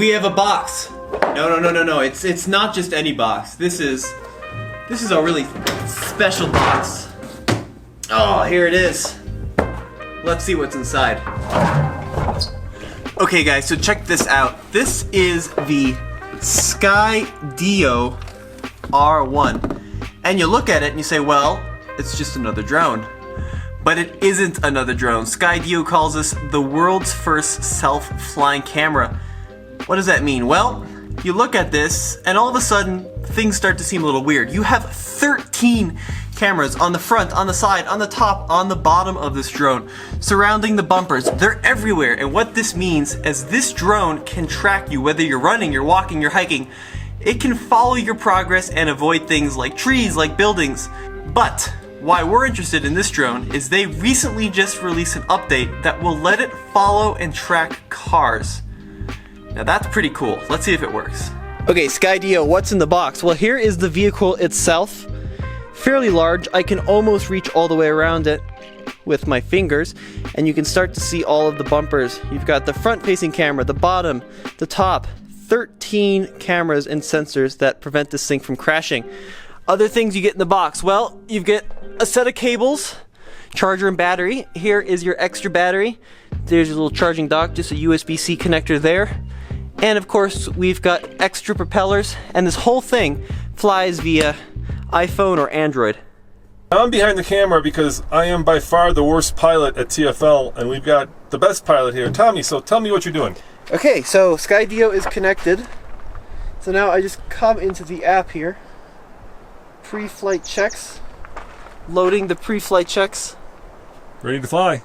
we have a box. No. It's not just any box. This is a really special box. Oh, here it is. Let's see what's inside. Okay guys, so check this out. This is the Skydio R1. And you look at it and you say, well, it's just another drone. But it isn't another drone. Skydio calls this the world's first self-flying camera. What does that mean? Well, you look at this and all of a sudden things start to seem a little weird. You have 13 cameras on the front, on the side, on the top, on the bottom of this drone, surrounding the bumpers. They're everywhere, and what this means is this drone can track you, whether you're running, you're walking, you're hiking. It can follow your progress and avoid things like trees, like buildings. But why we're interested in this drone is they recently just released an update that will let it follow and track cars. Now that's pretty cool. Let's see if it works. Okay, Skydio, what's in the box? Well, here is the vehicle itself. Fairly large. I can almost reach all the way around it with my fingers, and you can start to see all of the bumpers. You've got the front-facing camera, the bottom, the top, 13 cameras and sensors that prevent this thing from crashing. Other things you get in the box, well, you get a set of cables, charger and battery. Here is your extra battery. There's your little charging dock, just a USB-C connector there. And of course, we've got extra propellers, and this whole thing flies via iPhone or Android. I'm behind the camera because I am by far the worst pilot at TFL, and we've got the best pilot here, Tommy, so tell me what you're doing. Okay, so Skydio is connected. So now I just come into the app here. Pre-flight checks. Loading the pre-flight checks. Ready to fly.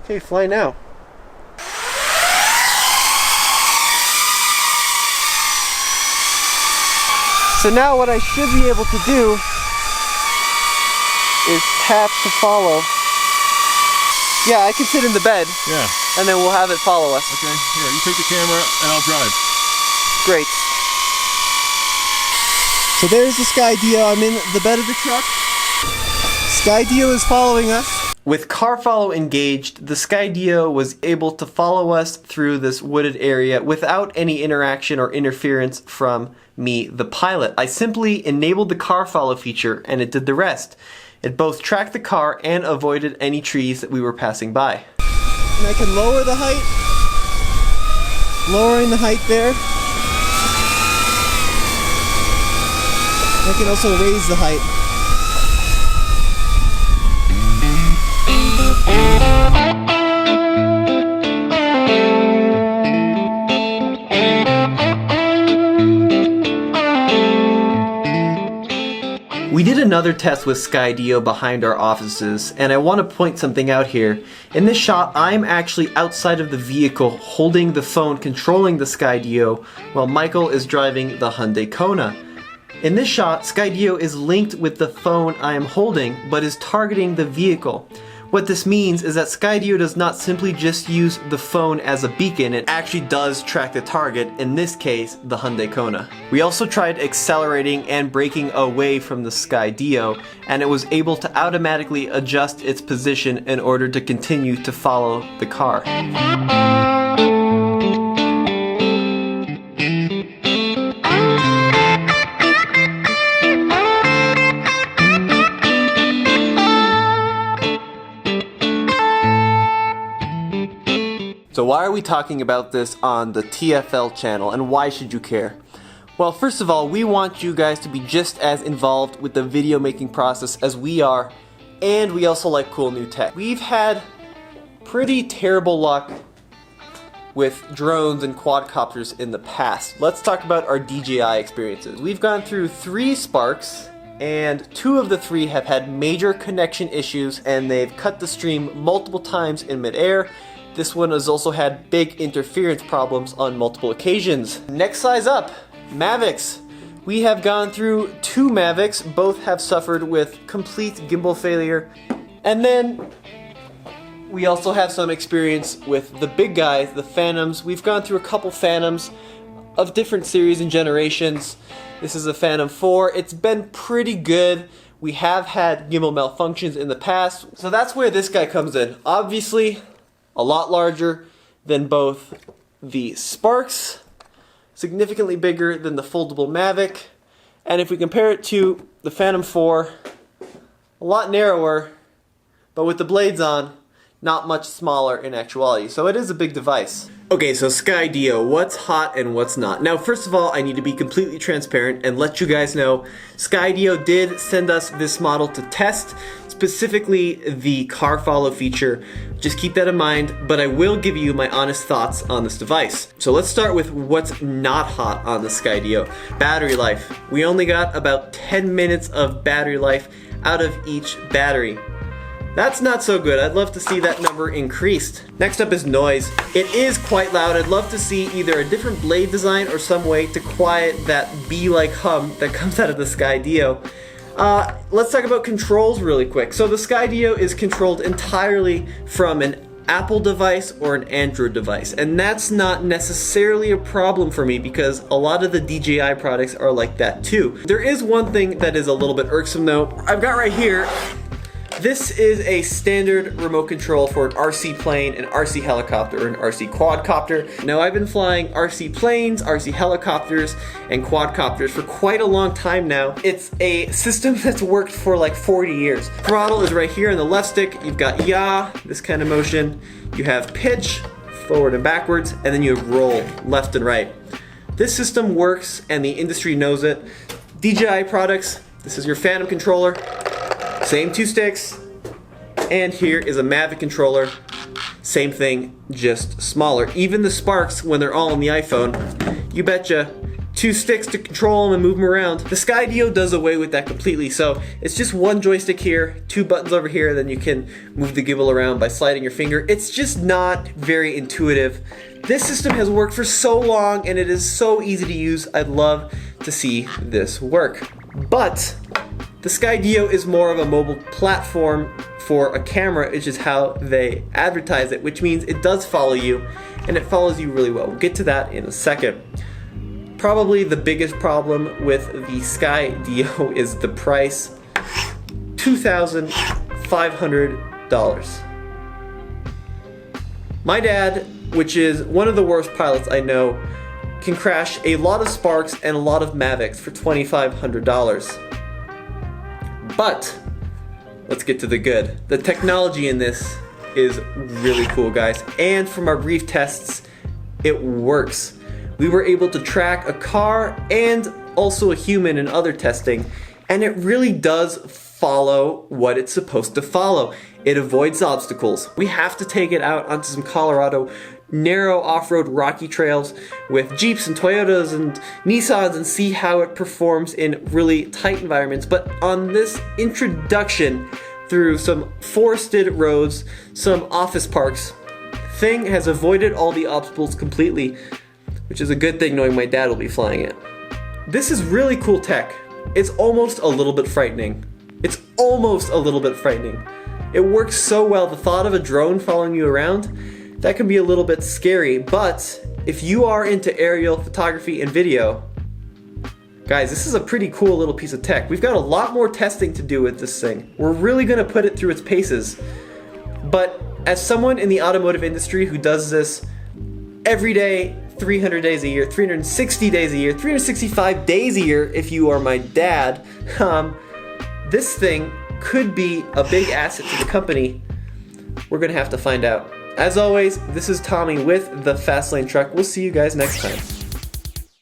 Okay, fly now. So now what I should be able to do is tap to follow. Yeah, I can sit in the bed. Yeah. And then we'll have it follow us. Okay, here, you take the camera and I'll drive. Great. So there's the Skydio. I'm in the bed of the truck. Skydio is following us. With car follow engaged, the Skydio was able to follow us through this wooded area without any interaction or interference from me, the pilot. I simply enabled the car follow feature and it did the rest. It both tracked the car and avoided any trees that we were passing by. And I can lower the height. Lowering the height there. I can also raise the height. We did another test with Skydio behind our offices, and I want to point something out here. In this shot, I'm actually outside of the vehicle holding the phone controlling the Skydio while Michael is driving the Hyundai Kona. In this shot, Skydio is linked with the phone I am holding, but is targeting the vehicle. What this means is that Skydio does not simply just use the phone as a beacon, it actually does track the target, in this case, the Hyundai Kona. We also tried accelerating and braking away from the Skydio, and it was able to automatically adjust its position in order to continue to follow the car. So why are we talking about this on the TFL channel, and why should you care? Well, first of all, we want you guys to be just as involved with the video making process as we are, and we also like cool new tech. We've had pretty terrible luck with drones and quadcopters in the past. Let's talk about our DJI experiences. We've gone through 3 Sparks, and 2 of the 3 have had major connection issues, and they've cut the stream multiple times in midair. This one has also had big interference problems on multiple occasions. Next size up, Mavics. We have gone through 2 Mavics, both have suffered with complete gimbal failure. And then we also have some experience with the big guys, the Phantoms. We've gone through a couple Phantoms of different series and generations. This is a Phantom 4. It's been pretty good. We have had gimbal malfunctions in the past. So that's where this guy comes in. Obviously, a lot larger than both the Sparks, significantly bigger than the foldable Mavic. And if we compare it to the Phantom 4, a lot narrower, but with the blades on, not much smaller in actuality. So it is a big device. Okay, so Skydio, what's hot and what's not? Now, first of all, I need to be completely transparent and let you guys know, Skydio did send us this model to test, specifically the car follow feature. Just keep that in mind, but I will give you my honest thoughts on this device. So let's start with what's not hot on the Skydio. Battery life. We only got about 10 minutes of battery life out of each battery. That's not so good. I'd love to see that number increased. Next up is noise. It is quite loud. I'd love to see either a different blade design or some way to quiet that bee-like hum that comes out of the Skydio. Let's talk about controls really quick. So the Skydio is controlled entirely from an Apple device or an Android device, and that's not necessarily a problem for me because a lot of the DJI products are like that too. There is one thing that is a little bit irksome though. I've got right here, this is a standard remote control for an RC plane, an RC helicopter, or an RC quadcopter. Now I've been flying RC planes, RC helicopters, and quadcopters for quite a long time now. It's a system that's worked for like 40 years. Throttle is right here on the left stick. You've got yaw, this kind of motion. You have pitch, forward and backwards, and then you have roll, left and right. This system works and the industry knows it. DJI products, this is your Phantom controller. Same two sticks, and here is a Mavic controller. Same thing, just smaller. Even the Sparks, when they're all on the iPhone, you betcha, two sticks to control them and move them around. The Skydio does away with that completely, so it's just one joystick here, two buttons over here, then you can move the gimbal around by sliding your finger. It's just not very intuitive. This system has worked for so long, and it is so easy to use. I'd love to see this work. But the Skydio is more of a mobile platform for a camera, which is how they advertise it, which means it does follow you, and it follows you really well. We'll get to that in a second. Probably the biggest problem with the Skydio is the price, $2,500. My dad, which is one of the worst pilots I know, can crash a lot of Sparks and a lot of Mavics for $2,500. But let's get to the good. The technology in this is really cool, guys. And from our brief tests, it works. We were able to track a car and also a human in other testing, and it really does follow what it's supposed to follow. It avoids obstacles. We have to take it out onto some Colorado narrow off-road rocky trails with Jeeps and Toyotas and Nissans and see how it performs in really tight environments. But on this introduction through some forested roads, some office parks, thing has avoided all the obstacles completely, which is a good thing knowing my dad will be flying it. This is really cool tech. It's almost a little bit frightening. It's almost a little bit frightening. It works so well. The thought of a drone following you around, that can be a little bit scary, but if you are into aerial photography and video, guys, this is a pretty cool little piece of tech. We've got a lot more testing to do with this thing. We're really gonna put it through its paces. But as someone in the automotive industry who does this every day, 300 days a year, 360 days a year, 365 days a year if you are my dad, this thing could be a big asset to the company. We're gonna have to find out. As always, this is Tommy with the Fastlane Truck. We'll see you guys next time.